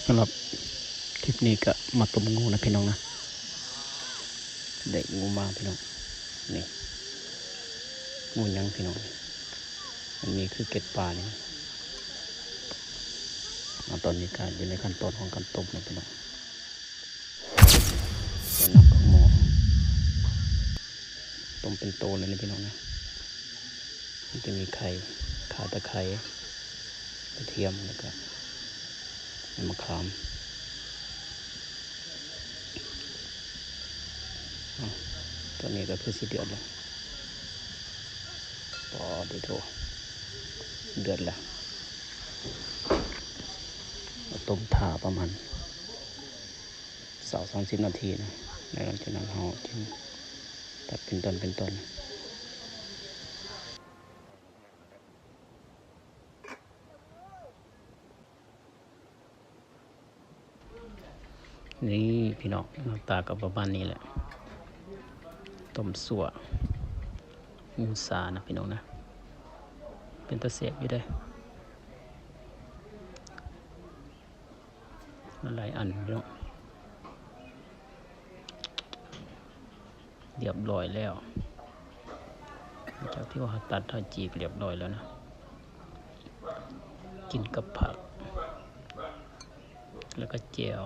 สำหรับคลิปนี้ก็มาต้มงูนะพี่น้องนะได้งูมาพี่น้องนี่งูยังพี่น้องมันมีคือเก็ดปลานี่ตอนนี้ก็อยู่ในขั้นตอนของการต้มนะพี่น้องใส่น้ำกับหม้อต้มเป็นโตเลยนะพี่น้องนะมันจะมีไข่ข่าตะไคร้กระเทียมแล้วก็มะขามตัวนี้ก็คือสีเดือดแล้วปอดีโถเดือดแล้วต้มถ่าประมาณ30 นาทีนะแล้วหลังจากนั้นเราจึงตัดเป็นต้นนี่พี่น้องหน้าตากับประมาณนี้แหละต้มสั่วงูสานะพี่น้องนะเป็นตะเสียบอยู่ได้หลายอันพี่น้องเรียบร้อยแล้วจากที่ว่าตัดทอดจีบเรียบร้อยแล้วนะกินกับผักแล้วก็แจ่ว